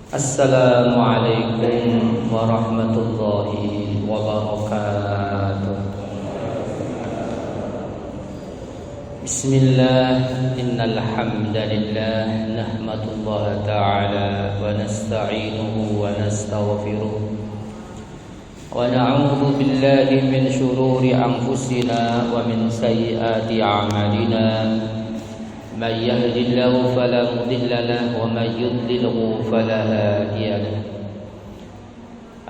Assalamualaikum warahmatullahi wabarakatuh. Bismillah, innal hamdalillah nahmadullaha ta'ala wa nasta'inuhu wa nastaghfiruh wa na'udzu billahi min shururi anfusina wa min sayyiati a'malina. من يهد الله فلا مضل له ومن يضلله فلا هادي له.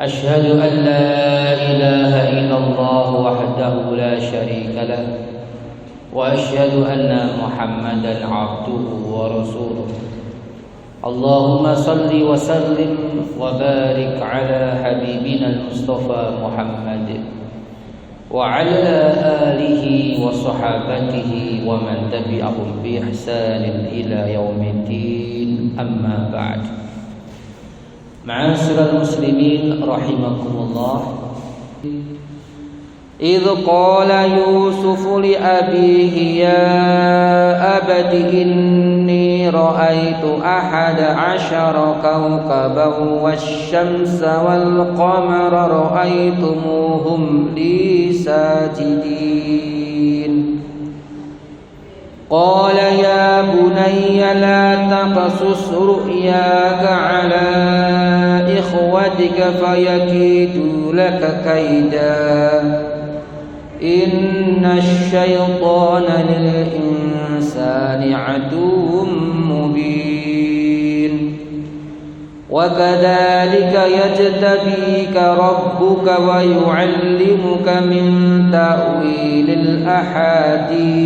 أشهد أن لا إله إلا الله وحده لا شريك له وأشهد أن محمدا عبده ورسوله. اللهم صل وسلم وبارك على حبيبنا المصطفى محمد وعلى آله وصحابته ومن تبعهم بإحسان إلى يوم الدين. أما بعد. معاشر المسلمين رحمكم الله. إذ قال يوسف لأبيه يا أبت إني رأيت 11 كوكبا والشمس والقمر رأيتموهم لي ساجدين. قال يا بني لا تقصص رؤياك على إخوتك فيكيدوا لك كيدا إن الشيطان للإنسان عدو مبين. وكذلك يجتبيك ربك ويعلمك من تأويل الأحاديث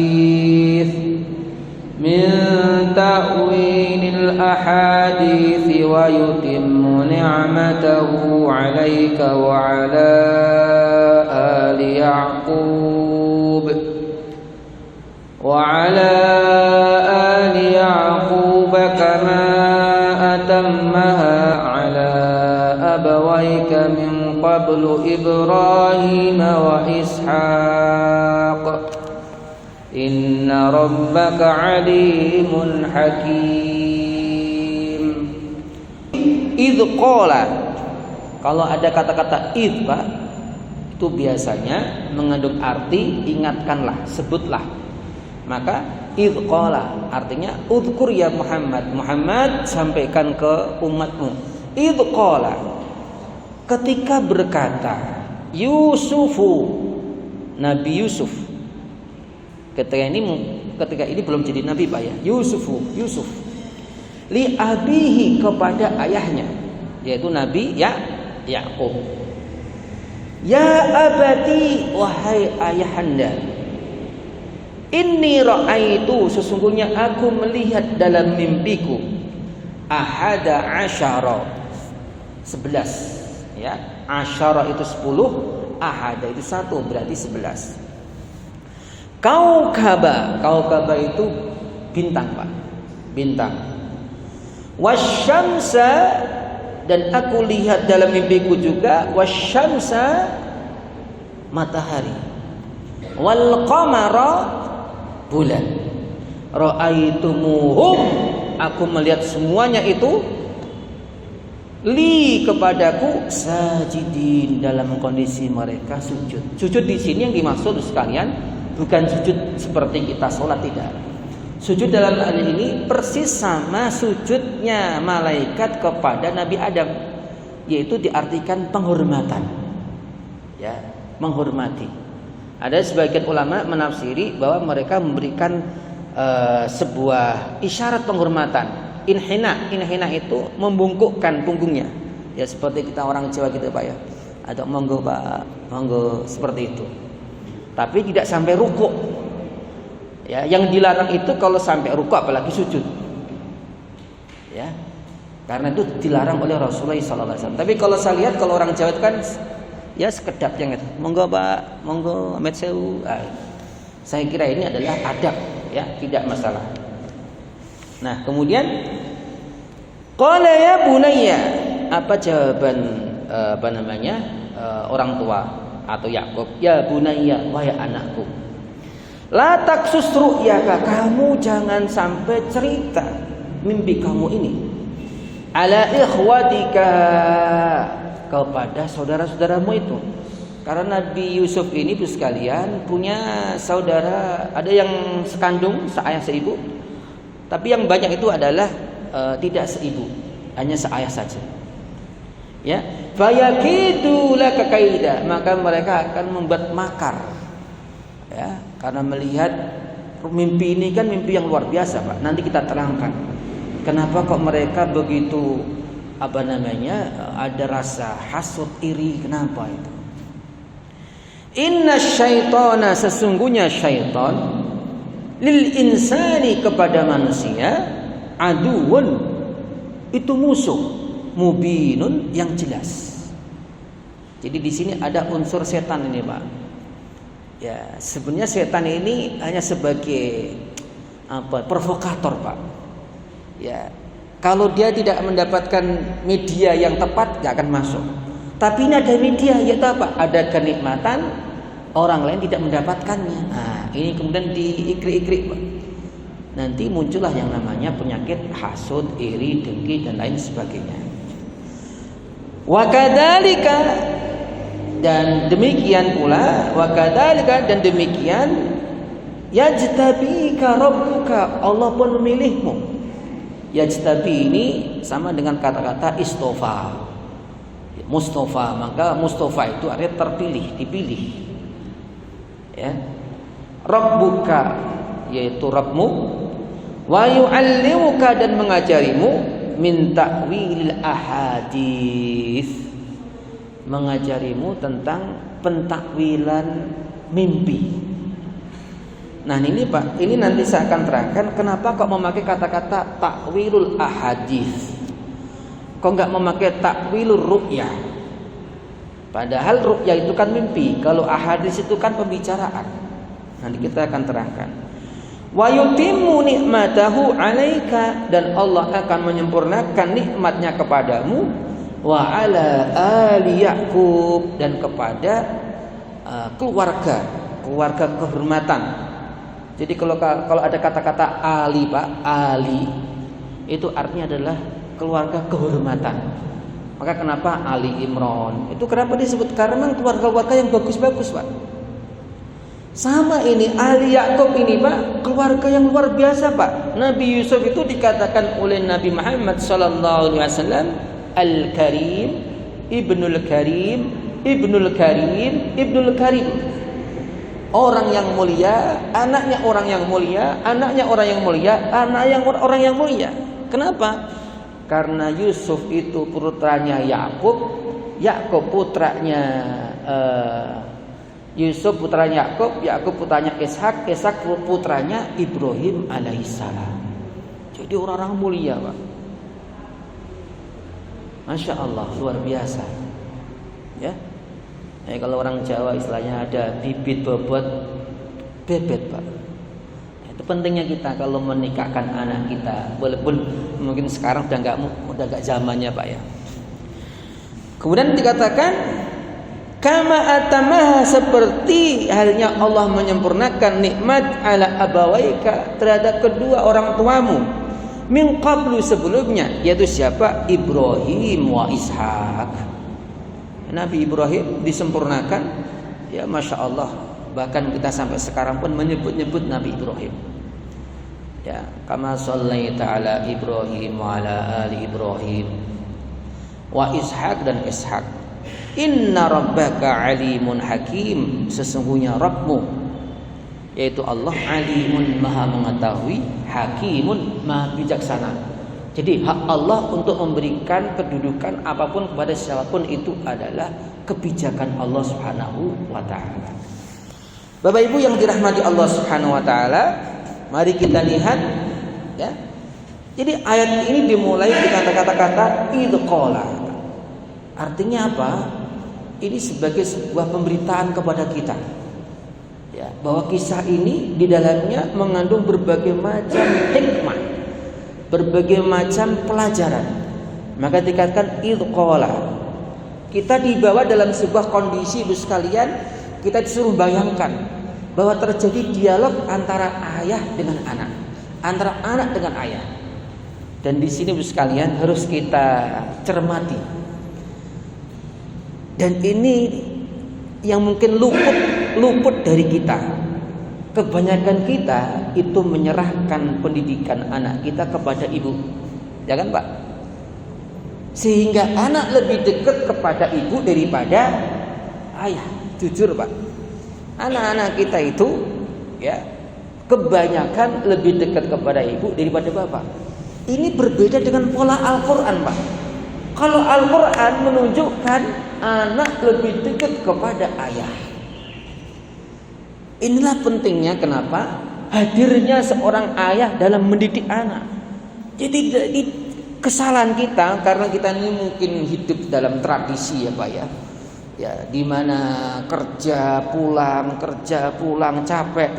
ويتم نعمته عليك وعلى آل يعقوب كما أتمها على أبويك من قبل إبراهيم وإسحاق إن ربك عليم حكيم. إذ قال. Kalau ada kata-kata id, Pak, itu biasanya mengandung arti ingatkanlah, sebutlah. Maka id qala artinya udhkur ya Muhammad, sampaikan ke umatmu. Id qala, ketika berkata Yusufu, Nabi Yusuf. Ketika ini belum jadi nabi, Pak, ya. Yusuf li abihi, kepada ayahnya, yaitu Nabi Ya'qub. Ya abati, wahai ayahanda, inni ra'aitu, sesungguhnya aku melihat dalam mimpiku 11, ya. Asyara itu 10, ahada itu 1, berarti 11. Kaukaba itu bintang, Pak, bintang. Wasyamsa, dan aku lihat dalam mimpiku juga wasyamsa, matahari. Wal qamara, bulan. Ra'aitumuhum, aku melihat semuanya itu li, kepadaku, sajidin, dalam kondisi mereka sujud. Sujud di sini yang dimaksud sekalian bukan sujud seperti kita sholat, tidak. Sujud dalam hal ini persis sama sujudnya malaikat kepada Nabi Adam, yaitu diartikan penghormatan, ya, menghormati. Ada sebagian ulama menafsiri bahwa mereka memberikan sebuah isyarat penghormatan. Inhina itu membungkukkan punggungnya, ya, seperti kita orang Jawa gitu, Pak, ya. Atau monggo Pak, monggo, seperti itu. Tapi tidak sampai rukuk. Ya, yang dilarang itu kalau sampai rukuk, apalagi sujud. Ya. Karena itu dilarang oleh Rasulullah SAW. Tapi kalau saya lihat, kalau orang Jawa itu kan ya sekedap yang itu. Monggo Pak, monggo Ahmed Sewu. Saya kira ini adalah adab, ya, tidak masalah. Nah, kemudian qala ya bunayya, apa jawaban orang tua atau Yakub? Ya bunayya, wahai anakku, la taksus ru'yaka, kamu jangan sampai cerita mimpi kamu ini ala ikhwatika, kepada saudara-saudaramu itu. Karena Nabi Yusuf ini Bu sekalian punya saudara, ada yang sekandung, seayah seibu, tapi yang banyak itu adalah tidak seibu, hanya seayah saja. Ya, fayakidu laka kaida, maka mereka akan membuat makar. Ya, karena melihat mimpi ini kan mimpi yang luar biasa, Pak. Nanti kita terangkan kenapa kok mereka begitu ada rasa hasud, iri, kenapa itu? Inna syaitana, sesungguhnya syaitan, lil insani, kepada manusia, aduun, itu musuh, mubinun, yang jelas. Jadi di sini ada unsur setan ini, Pak. Ya, sebenarnya setan ini hanya sebagai provokator, Pak. Ya, kalau dia tidak mendapatkan media yang tepat, gak akan masuk. Tapi ini ada media, yaitu apa? Ada kenikmatan, orang lain tidak mendapatkannya. Nah, ini kemudian diikrik-ikrik, Pak. Nanti muncullah yang namanya penyakit hasud, iri, dengki, dan lain sebagainya. Wa kadzalika, dan demikian pula, wa kadzalika, dan demikian, yajtabika rabbuka, Allah pun memilihmu. Yajtabi ini sama dengan kata-kata istofa, Mustafa, maka Mustafa itu artinya terpilih, dipilih. Ya, Rabbuka, yaitu Rabbmu, wa yu'allimuka, dan mengajarimu, min ta'wilil ahadits, mengajarimu tentang pentakwilan mimpi. Nah ini Pak, ini nanti saya akan terangkan kenapa kok memakai kata-kata takwilul ahadits, kok nggak memakai takwilur ru'ya. Padahal ru'ya itu kan mimpi, kalau ahadits itu kan pembicaraan. Nanti kita akan terangkan. Wa yutimmu ni'matahu 'alaika, dan Allah akan menyempurnakan nikmatnya kepadamu, wa 'ala ali Yaqub, dan kepada keluarga kehormatan. Jadi kalau ada kata-kata Ali, Pak, Ali itu artinya adalah keluarga kehormatan. Maka kenapa Ali Imran? Itu kenapa disebut? Karena memang keluarga-keluarga yang bagus-bagus, Pak. Sama ini Ali Yaqub ini, Pak, keluarga yang luar biasa, Pak. Nabi Yusuf itu dikatakan oleh Nabi Muhammad sallallahu alaihi wasallam Al-Karim, Ibnul Karim, Ibnul Karim, Ibnul Karim. Orang yang mulia, anaknya orang yang mulia, anaknya orang yang mulia, anaknya orang yang mulia. Kenapa? Karena Yusuf itu putranya Yakub, Yakub putranya Yusuf putranya Yakub, Yakub putranya Ishak, Ishak putranya Ibrahim alaihissalam. Jadi orang-orang mulia, Pak. Masya Allah, luar biasa. Ya. Kalau orang Jawa istilahnya ada bibit bobot bebet, Pak. Itu pentingnya kita kalau menikahkan anak kita, walaupun mungkin sekarang udah nggak zamannya, Pak, ya. Kemudian dikatakan kama atamaha, seperti halnya Allah menyempurnakan nikmat ala abawaika, terhadap kedua orang tuamu, min qablu, sebelumnya, yaitu siapa? Ibrahim wa Ishak. Nabi Ibrahim disempurnakan, ya Masya Allah. Bahkan kita sampai sekarang pun menyebut-nyebut Nabi Ibrahim. Ya, kama shallaita ala Ibrahim wa ala ali Ibrahim wa Ishak, dan Ishak. Inna rabbaka alimun hakim, sesungguhnya Rabbmu, yaitu Allah, alimun, maha mengetahui, hakimun, maha bijaksana. Jadi hak Allah untuk memberikan kedudukan apapun kepada siapapun itu adalah kebijakan Allah Subhanahu wa taala. Bapak Ibu yang dirahmati Allah Subhanahu wa taala, mari kita lihat, ya. Jadi ayat ini dimulai dengan kata-kata idqala. Artinya apa? Ini sebagai sebuah pemberitaan kepada kita, ya, bahwa kisah ini di dalamnya mengandung berbagai macam hikmah, berbagai macam pelajaran. Maka dikatakan idqala. Kita dibawa dalam sebuah kondisi, Ibu sekalian, kita disuruh bayangkan bahwa terjadi dialog antara ayah dengan anak, antara anak dengan ayah. Dan di sini Ibu sekalian harus kita cermati. Dan ini yang mungkin luput dari kita. Kebanyakan kita itu menyerahkan pendidikan anak kita kepada ibu. Ya kan, Pak? Sehingga anak lebih dekat kepada ibu daripada ayah. Jujur, Pak. Anak-anak kita itu ya kebanyakan lebih dekat kepada ibu daripada bapak. Ini berbeda dengan pola Al-Quran, Pak. Kalau Al-Quran menunjukkan anak lebih dekat kepada ayah. Inilah pentingnya kenapa hadirnya seorang ayah dalam mendidik anak. Jadi kesalahan kita karena kita ini mungkin hidup dalam tradisi ya Pak ya. Ya, di mana kerja pulang capek,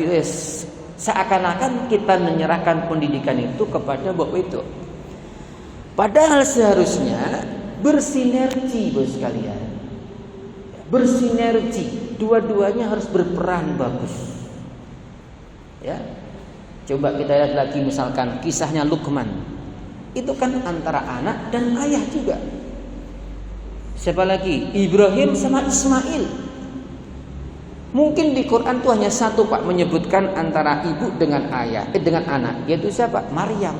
seakan-akan kita menyerahkan pendidikan itu kepada bapak itu. Padahal seharusnya bersinergi, Bos sekalian. Bersinergi, dua-duanya harus berperan bagus. Ya. Coba kita lihat lagi misalkan kisahnya Luqman. Itu kan antara anak dan ayah juga. Siapa lagi? Ibrahim sama Ismail. Mungkin di Quran itu hanya satu Pak menyebutkan antara ibu dengan ayah, dengan anak, yaitu siapa? Maryam.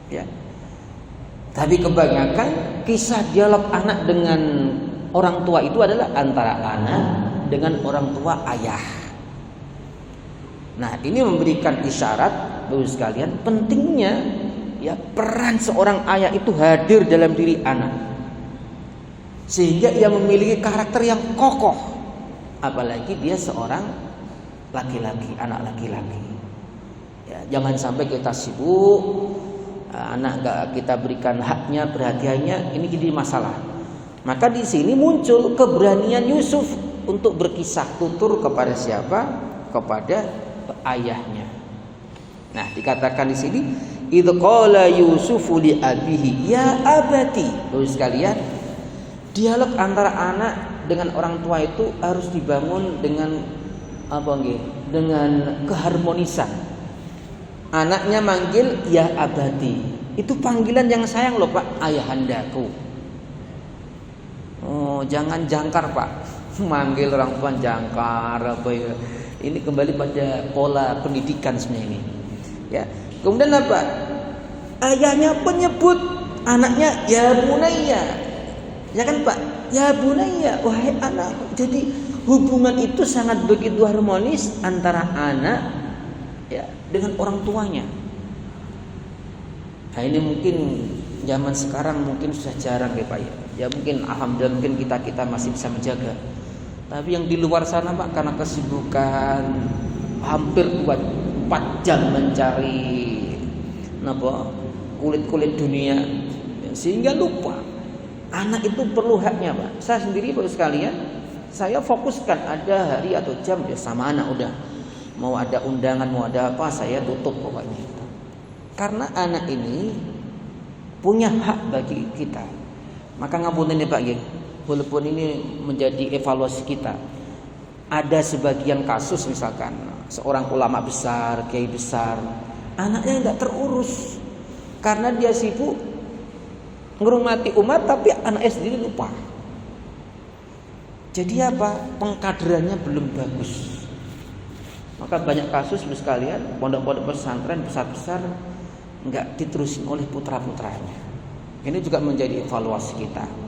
Ya. Tapi kebanyakan kisah dialog anak dengan orang tua itu adalah antara anak dengan orang tua ayah. Nah, ini memberikan isyarat Bapak sekalian pentingnya ya peran seorang ayah itu hadir dalam diri anak. Sehingga ia memiliki karakter yang kokoh, apalagi dia seorang laki-laki, anak laki-laki. Ya, jangan sampai kita sibuk, anak gak kita berikan haknya, perhatiannya, ini jadi masalah. Maka di sini muncul keberanian Yusuf untuk berkisah tutur kepada siapa? Kepada ayahnya. Nah, dikatakan di sini, idz qala Yusufu li abihi ya abati. Bapak sekalian, dialog antara anak dengan orang tua itu harus dibangun dengan apa nggih? Dengan keharmonisan. Anaknya manggil ya abati. Itu panggilan yang sayang loh Pak, ayahandaku. Oh, jangan jangkar Pak. Manggil orang tua jangkar apa ya. Ini kembali pada pola pendidikan sebenarnya ini. Ya. Kemudian apa? Ayahnya penyebut anaknya ya bunayya. Ya kan Pak? Ya bunayya, wahai anak. Jadi hubungan itu sangat begitu harmonis antara anak ya dengan orang tuanya. Nah, ini mungkin zaman sekarang mungkin sudah jarang ya Pak ya. Ya mungkin alhamdulillah mungkin kita masih bisa menjaga. Tapi yang di luar sana Pak karena kesibukan hampir 4 jam mencari kulit dunia sehingga lupa anak itu perlu haknya Pak. Saya sendiri Bapak sekalian, saya fokuskan ada hari atau jam ya sama anak udah. Mau ada undangan, mau ada apa saya tutup pokoknya. Karena anak ini punya hak bagi kita. Maka ngapunten ya Pak nggih. Walaupun ini menjadi evaluasi kita. Ada sebagian kasus misalkan seorang ulama besar, kiai besar, anaknya tidak terurus karena dia sibuk ngurmati umat tapi anaknya sendiri lupa. Jadi apa? Pengkaderannya belum bagus. Maka banyak kasus sekalian pondok-pondok pesantren besar-besar enggak diterusin oleh putra-putranya. Ini juga menjadi evaluasi kita.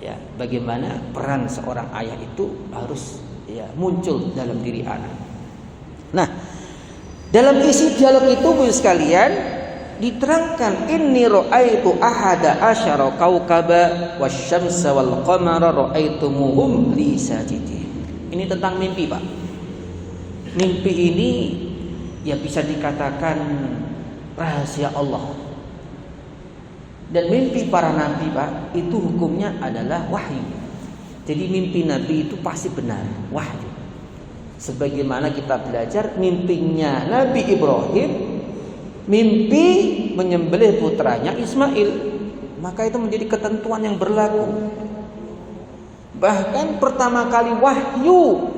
Ya, bagaimana peran seorang ayah itu harus ya muncul dalam diri anak. Nah, dalam isi dialog itu Bapak sekalian diterangkan inni ra'aitu ahada asyara kaukaba wasyamsa wal qamara ra'aitumuhum li sajidin. Ini tentang mimpi, Pak. Mimpi ini ya bisa dikatakan rahasia Allah. Dan mimpi para nabi Pak itu hukumnya adalah wahyu. Jadi mimpi nabi itu pasti benar, wahyu. Sebagaimana kita belajar mimpinya Nabi Ibrahim, mimpi menyembelih putranya Ismail. Maka itu menjadi ketentuan yang berlaku. Bahkan pertama kali wahyu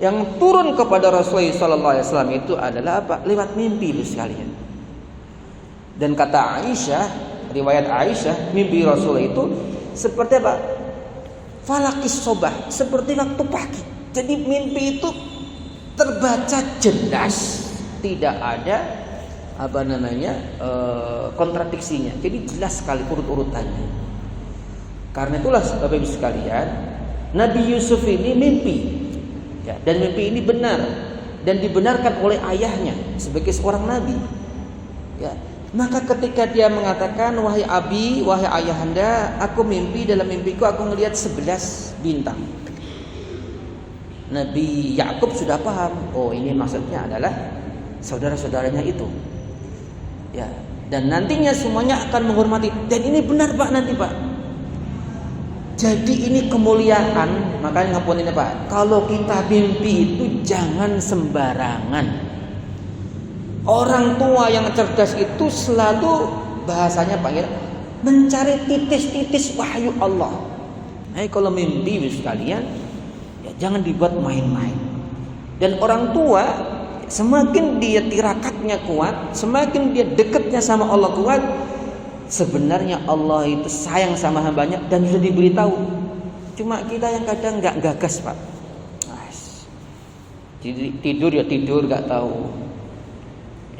yang turun kepada Rasulullah SAW itu adalah apa? Lewat mimpi sekalian. Dan kata Aisyah, riwayat Aisyah, mimpi Rasul itu seperti apa? Falakis sobah, seperti waktu pagi. Jadi mimpi itu terbaca jelas, tidak ada kontradiksinya. Jadi jelas sekali urut-urutannya. Karena itulah Bapak Ibu sekalian, Nabi Yusuf ini mimpi, ya, dan mimpi ini benar dan dibenarkan oleh ayahnya sebagai seorang nabi. Ya, maka ketika dia mengatakan, wahai abi, wahai ayahanda, aku mimpi, dalam mimpiku aku melihat 11 bintang. Nabi Yakub sudah paham, oh ini maksudnya adalah saudara-saudaranya itu. Ya, dan nantinya semuanya akan menghormati. Dan ini benar Pak nanti Pak. Jadi ini kemuliaan. Makanya ngapain ini Pak, kalau kita mimpi itu jangan sembarangan. Orang tua yang cerdas itu selalu bahasanya Pak ya, mencari titis-titis wahyu Allah. Nah, kalau mimpi sekalian, ya jangan dibuat main-main. Dan orang tua semakin dia tirakatnya kuat, semakin dia dekatnya sama Allah kuat, sebenarnya Allah itu sayang sama hambanya dan sudah diberitahu. Cuma kita yang kadang nggak gagas Pak. Tidur ya tidur, nggak tahu.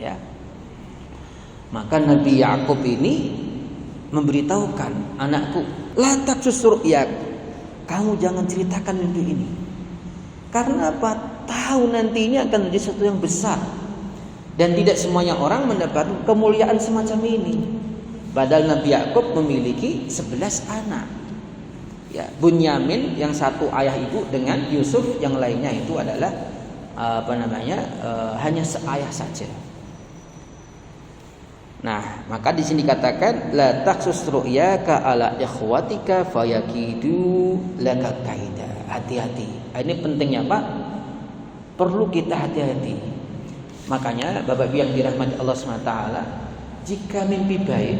Ya. Maka Nabi Yakub ini memberitahukan, anakku, la taqsus ru'yak, kamu jangan ceritakan mimpi ini. Karena apa? Tahu nantinya akan menjadi sesuatu yang besar. Dan tidak semuanya orang mendapatkan kemuliaan semacam ini. Padahal Nabi Yakub memiliki 11 anak. Ya, Bunyamin yang satu ayah ibu dengan Yusuf yang lainnya itu adalah hanya seayah saja. Nah, maka di sini dikatakan la taqsus ru'yaka ala ikhwatika fayakidu laka kaida. Hati-hati. Ini pentingnya Pak. Perlu kita hati-hati. Makanya Bapak Ibu yang dirahmati Allah SWT, jika mimpi baik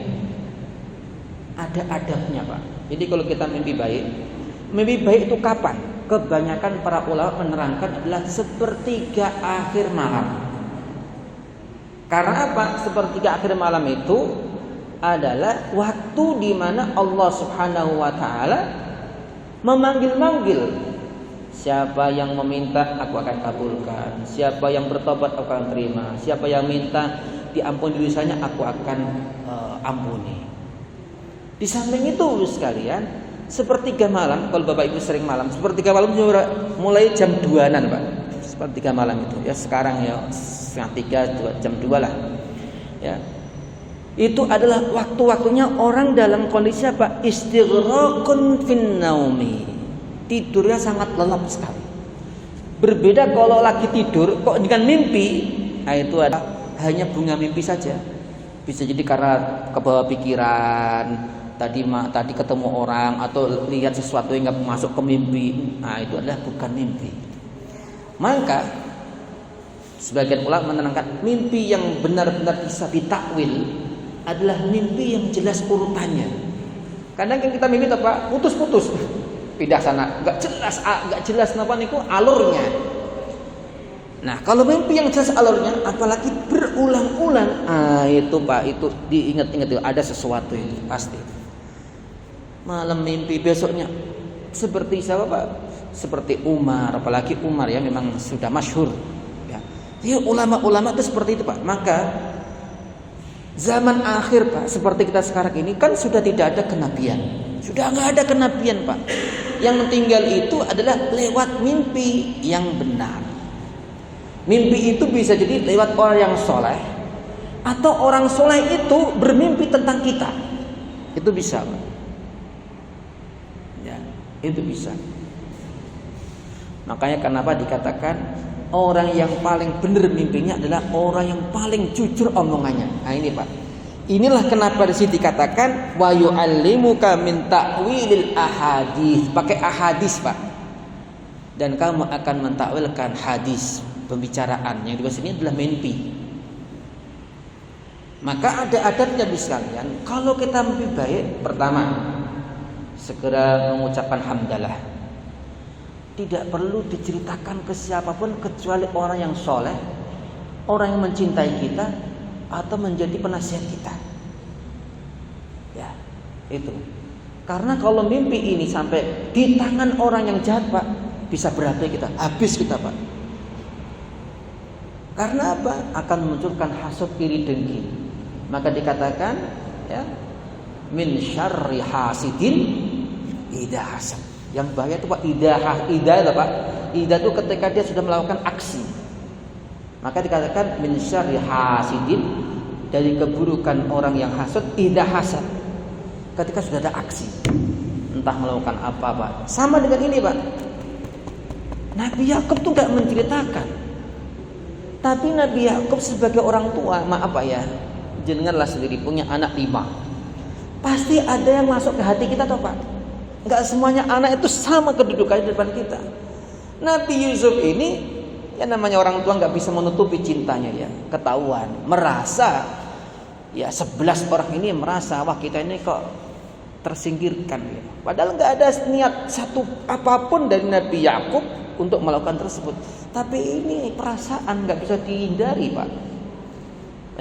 ada adabnya Pak. Jadi kalau kita mimpi baik itu kapan? Kebanyakan para ulama menerangkan adalah sepertiga akhir malam. Karena apa? Sepertiga akhir malam itu adalah waktu di mana Allah Subhanahu wa taala memanggil-manggil. Siapa yang meminta aku akan kabulkan. Siapa yang bertobat aku akan terima. Siapa yang minta diampuni dosanya aku akan ampuni. Di samping itu sekalian, sepertiga malam, kalau Bapak Ibu sering malam, sepertiga malam mulai jam 2-an Pak. Sepertiga malam itu ya, sekarang ya setengah 3, jam 2 lah. Ya. Itu adalah waktu-waktunya orang dalam kondisi apa? Istighraqun fin naumi. Tidurnya sangat lelap sekali. Berbeda kalau lagi tidur kok dengan mimpi, nah itu adalah hanya bunga mimpi saja. Bisa jadi karena kebawa pikiran, tadi ketemu orang atau lihat sesuatu yang nggak masuk ke mimpi. Nah, itu adalah bukan mimpi. Maka sebagian ulama menerangkan mimpi yang benar-benar bisa ditakwil adalah mimpi yang jelas urutannya. Kadang kita mimpi apa? Putus-putus. Pindah sana, nggak jelas napa niku alurnya. Nah, kalau mimpi yang jelas alurnya, apalagi berulang-ulang, itu Pak, itu diingat-ingat itu ada sesuatu itu pasti. Malam mimpi besoknya seperti siapa Pak? Seperti Umar, apalagi Umar ya memang sudah masyhur. Ya, ulama-ulama itu seperti itu Pak. Maka zaman akhir Pak, seperti kita sekarang ini kan sudah tidak ada kenabian. Sudah nggak ada kenabian Pak. Yang tinggal itu adalah lewat mimpi yang benar. Mimpi itu bisa jadi lewat orang yang soleh, atau orang soleh itu bermimpi tentang kita. Itu bisa Pak. Ya, itu bisa. Makanya kenapa dikatakan orang yang paling benar mimpinya adalah orang yang paling jujur omongannya. Nah ini Pak. Inilah kenapa di sini dikatakan wa yu'allimuka min ta'wilil ahadits. Pakai ahadits Pak. Dan kamu akan mentakwilkan hadis, pembicaraan yang di sini adalah mimpi. Maka ada adabnya sekalian. Kalau kita mimpi baik, pertama segera mengucapkan hamdalah. Tidak perlu diceritakan ke siapapun kecuali orang yang soleh, orang yang mencintai kita atau menjadi penasihat kita. Ya, itu. Karena kalau mimpi ini sampai di tangan orang yang jahat, Pak, bisa berabe kita, habis kita, Pak. Karena apa? Akan memunculkan hasad, iri, dengki. Maka dikatakan, ya, min syarri hasidin idza hasad. Yang bahaya itu Pak, ida itu Pak. Ida itu ketika dia sudah melakukan aksi. Maka dikatakan min syarri hasidin, dari keburukan orang yang hasad, idza hasad. Ketika sudah ada aksi, entah melakukan apa, Pak. Sama dengan ini, Pak. Nabi Yakub tuh gak menceritakan. Tapi Nabi Yakub sebagai orang tua, maaf Pak ya, jenenganlah sendiri punya anak 5. Pasti ada yang masuk ke hati kita toh Pak. Gak semuanya anak itu sama kedudukannya di depan kita. Nabi Yusuf ini, ya namanya orang tua gak bisa menutupi cintanya ya, ketahuan, merasa, ya 11 orang ini merasa, wah kita ini kok tersingkirkan ya. Padahal nggak ada niat satu apapun dari Nabi Yakub untuk melakukan tersebut. Tapi ini perasaan nggak bisa dihindari Pak.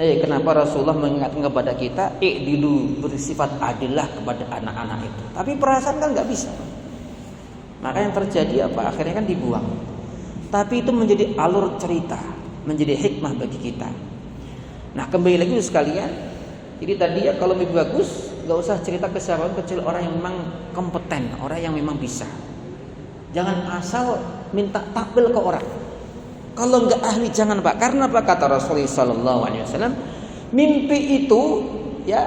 Kenapa Rasulullah mengingatkan kepada kita, dulu bersifat adillah kepada anak-anak itu. Tapi perasaan kan nggak bisa. Maka yang terjadi apa? Akhirnya kan dibuang. Tapi itu menjadi alur cerita, menjadi hikmah bagi kita. Nah kembali lagi sekalian. Jadi tadi ya kalau lebih bagus gak usah cerita ke siapa kecuali orang yang memang kompeten, orang yang memang bisa. Jangan asal minta takwil ke orang. Kalau nggak ahli jangan Pak. Karena apa kata Rasulullah SAW? Mimpi itu ya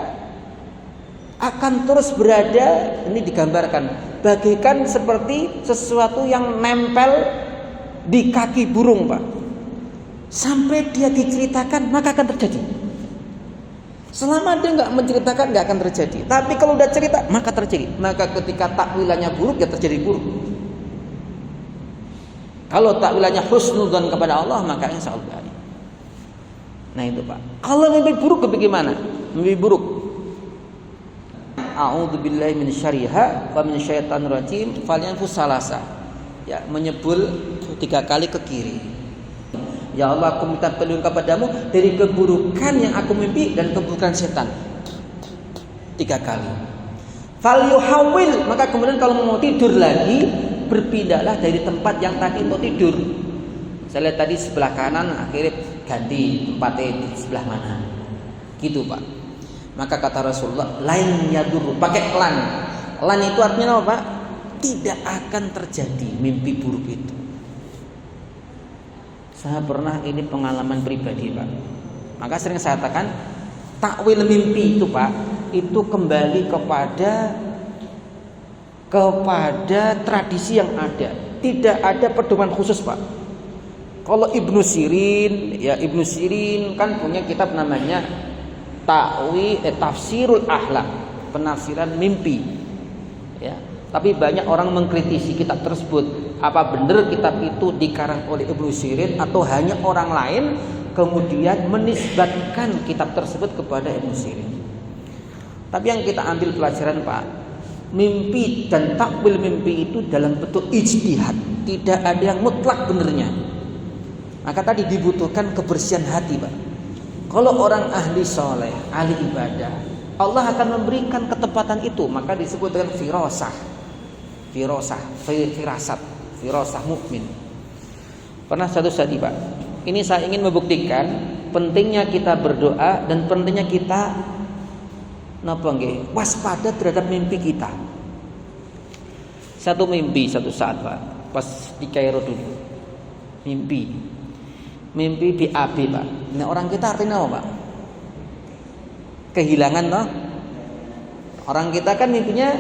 akan terus berada. Ini digambarkan bagaikan seperti sesuatu yang nempel di kaki burung Pak. Sampai dia diceritakan maka akan terjadi. Selama dia nggak menceritakan nggak akan terjadi. Tapi kalau udah cerita maka terjadi. Maka ketika takwilannya buruk ya terjadi buruk. Kalau takwilannya husnudzon kepada Allah maka insya Allah baik. Nah itu Pak. Kalau mimpi buruk bagaimana? Mimpi buruk. A'udzubillahi minasyarriha wa minasyaitonir rajim falyanfus salasa. Ya, menyebul 3 kali ke kiri. Ya Allah, aku minta pelindung kepadamu dari keburukan yang aku mimpi dan keburukan setan. 3 kali. Fal yuhawil, maka kemudian kalau mau tidur lagi, berpindahlah dari tempat yang tadi mau tidur. Saya lihat tadi sebelah kanan, akhirnya ganti tempatnya di sebelah mana. Gitu Pak. Maka kata Rasulullah, lain yadur, pakai lan. Lan itu artinya apa Pak? Tidak akan terjadi mimpi buruk itu. Saya pernah ini pengalaman pribadi Pak. Maka sering saya katakan takwil mimpi itu Pak, itu kembali kepada tradisi yang ada. Tidak ada pedoman khusus Pak. Kalau Ibnu Sirin kan punya kitab namanya Tafsirul Akhlak, penafsiran mimpi. Ya. Tapi banyak orang mengkritisi kitab tersebut. Apa benar kitab itu dikarang oleh Ibnu Sirin atau hanya orang lain kemudian menisbatkan kitab tersebut kepada Ibnu Sirin. Tapi yang kita ambil pelajaran Pak, mimpi dan takwil mimpi itu dalam bentuk ijtihad, tidak ada yang mutlak benernya. Maka tadi dibutuhkan kebersihan hati Pak. Kalau orang ahli soleh, ahli ibadah, Allah akan memberikan ketepatan itu. Maka disebut dengan firasah mukmin. Pernah satu saat Pak, ini saya ingin membuktikan pentingnya kita berdoa dan pentingnya kita waspada terhadap mimpi kita. Satu mimpi satu saat Pak, pas di Kairo dulu, mimpi BAB Pak. Nah orang kita artinya apa Pak? Kehilangan toh. Orang kita kan mimpinya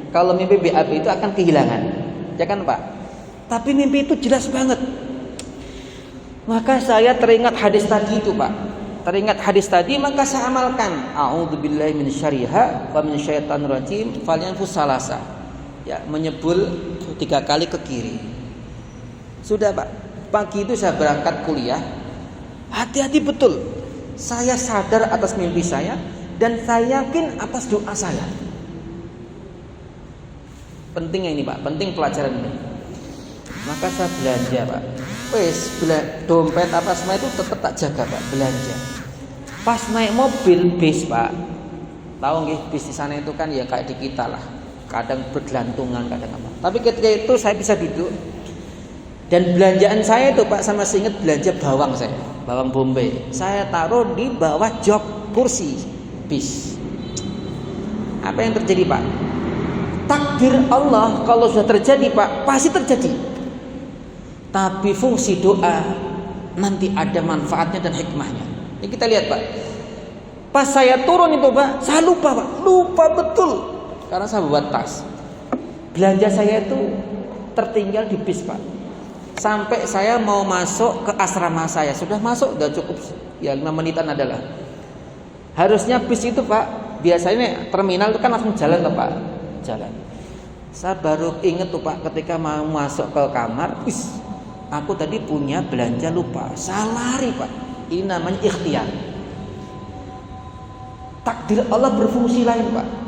kalau mimpi BAB itu akan kehilangan, ya kan Pak? Tapi mimpi itu jelas banget. Maka saya teringat hadis tadi itu Pak. Teringat hadis tadi maka saya amalkan. A'udzubillahi minasyarriha wa minasyaitonir rajim falyanfus salasa. Ya, menyebul 3 kali ke kiri. Sudah Pak. Pagi itu saya berangkat kuliah. Hati-hati betul. Saya sadar atas mimpi saya dan saya yakin atas doa saya. Pentingnya ini Pak, penting pelajaran ini. Maka saya belanja Pak. Dompet apa semua itu tetap tak jaga Pak, belanja. Pas naik mobil bis Pak, Tahu nggih, bis di sana itu kan ya kayak di kita lah. Kadang bergelantungan, kadang apa. Tapi ketika itu saya bisa duduk. Dan belanjaan saya itu Pak, sama seingat belanja bawang saya, bawang bombay. Saya taruh di bawah jok kursi bis. Apa yang terjadi Pak? Takdir Allah kalau sudah terjadi Pak, pasti terjadi. Tapi fungsi doa nanti ada manfaatnya dan hikmahnya. Ini kita lihat Pak. Pas saya turun itu Pak, saya lupa Pak, lupa betul. Karena saya buat tas. Belanja saya itu tertinggal di bis Pak. Sampai saya mau masuk ke asrama saya, sudah masuk, udah cukup ya 5 menitan adalah. Harusnya bis itu Pak, biasanya terminal itu kan langsung jalan tuh Pak, jalan. Saya baru inget tuh Pak, ketika mau masuk ke kamar, aku tadi punya belanja lupa, saya lari Pak. Ini namanya ikhtiar. Takdir Allah berfungsi lain Pak.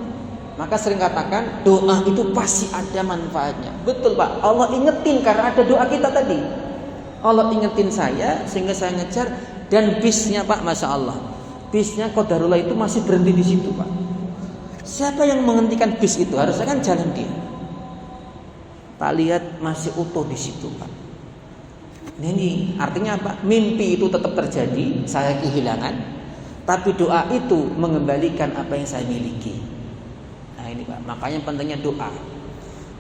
Maka sering katakan doa itu pasti ada manfaatnya. Betul Pak, Allah ingetin karena ada doa kita tadi. Allah ingetin saya sehingga saya ngejar. Dan bisnya Pak, Masya Allah, bisnya qadarullah itu masih berhenti di situ Pak. Siapa yang menghentikan bis itu? Harusnya kan jalan dia. Tak lihat masih utuh di situ Pak. Ini artinya apa? Mimpi itu tetap terjadi, saya kehilangan, tapi doa itu mengembalikan apa yang saya miliki. Nah ini Pak, makanya pentingnya doa.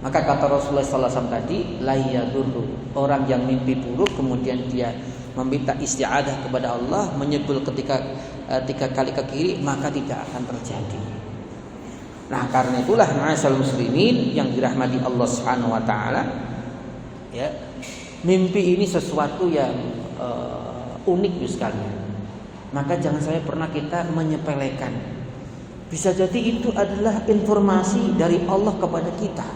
Maka kata Rasulullah SAW tadi, la yadurru, orang yang mimpi buruk kemudian dia meminta isti'adah kepada Allah, menyebul ketika 3 kali ke kiri, maka tidak akan terjadi. Nah karena itulah ma'asal muslimin yang dirahmati Allah Subhanahu wa taala, ya, mimpi ini sesuatu yang unik sekali. Maka jangan sampai pernah kita menyepelekan. Bisa jadi itu adalah informasi dari Allah kepada kita.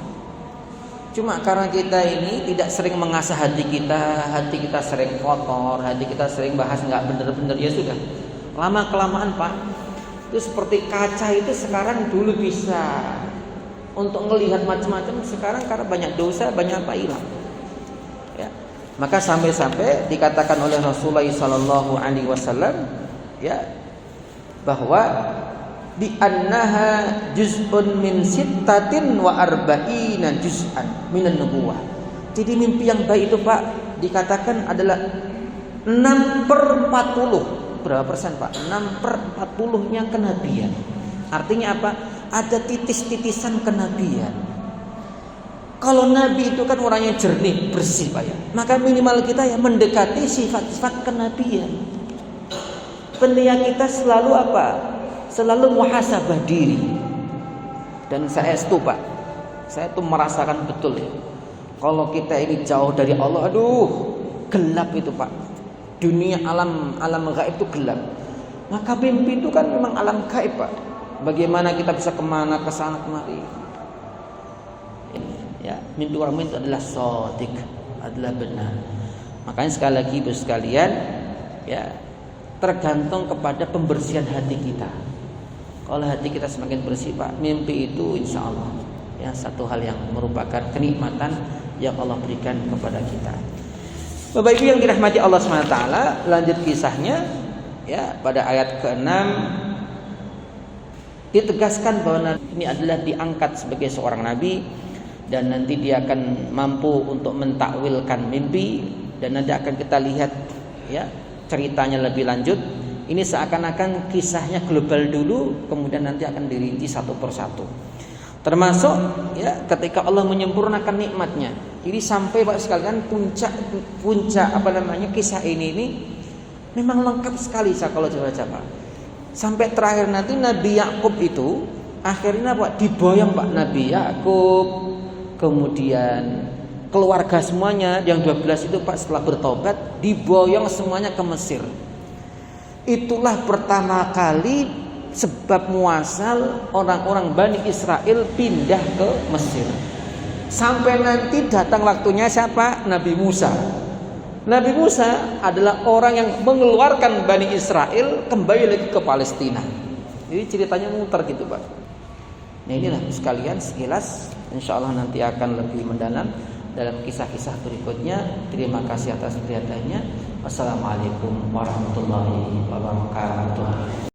Cuma karena kita ini tidak sering mengasah hati kita sering kotor, hati kita sering bahas nggak bener-bener, ya sudah. Lama kelamaan Pak, itu seperti kaca itu sekarang dulu bisa untuk melihat macam-macam, sekarang karena banyak dosa, banyak apa hilang. Ya. Maka sampai-sampai dikatakan oleh Rasulullah sallallahu alaihi wasallam, ya, bahwa bi annaha juz'un min sittatin wa arba'ina juz'an minan nubuwah. Jadi mimpi yang baik itu Pak dikatakan adalah 6/40. Berapa persen Pak? 6/40-nya kenabian. Artinya apa? Ada titis-titisan kenabian. Kalau nabi itu kan orangnya jernih, bersih Pak ya. Maka minimal kita ya mendekati sifat-sifat kenabian. Pentingnya kita selalu apa? Selalu muhasabah diri. Dan saya itu Pak, saya tuh merasakan betul ya, kalau kita ini jauh dari Allah, aduh gelap itu Pak. Dunia alam gaib itu gelap. Maka mimpi itu kan memang alam gaib Pak. Bagaimana kita bisa kemana, kesana kemari. Ya, mimpi orang itu adalah shadiq, adalah benar. Makanya sekali lagi Ibu sekalian, ya, tergantung kepada pembersihan hati kita. Kalau hati kita semakin bersih Pak, mimpi itu insya Allah ya satu hal yang merupakan kenikmatan yang Allah berikan kepada kita. Bapak Ibu yang dirahmati Allah SWT, lanjut kisahnya ya, pada ayat ke-6 ditegaskan bahwa ini adalah diangkat sebagai seorang nabi dan nanti dia akan mampu untuk mentakwilkan mimpi, dan nanti akan kita lihat ya ceritanya lebih lanjut. Ini seakan-akan kisahnya global dulu, kemudian nanti akan dirinci satu persatu. Termasuk ya ketika Allah menyempurnakan nikmatnya. Ini sampai Pak sekalian puncak apa namanya kisah ini memang lengkap sekali kalau baca Pak. Sampai terakhir nanti Nabi Yakub itu akhirnya Pak diboyong Pak, Nabi Yakub, kemudian keluarga semuanya yang 12 itu Pak setelah bertobat diboyong semuanya ke Mesir. Itulah pertama kali sebab muasal orang-orang Bani Israel pindah ke Mesir. Sampai nanti datang waktunya siapa? Nabi Musa. Nabi Musa adalah orang yang mengeluarkan Bani Israel kembali lagi ke Palestina. Jadi ceritanya muter gitu Pak. Nah inilah sekalian sekilas, insya Allah nanti akan lebih mendalam dalam kisah-kisah berikutnya. Terima kasih atas perhatiannya. Wassalamualaikum warahmatullahi wabarakatuh.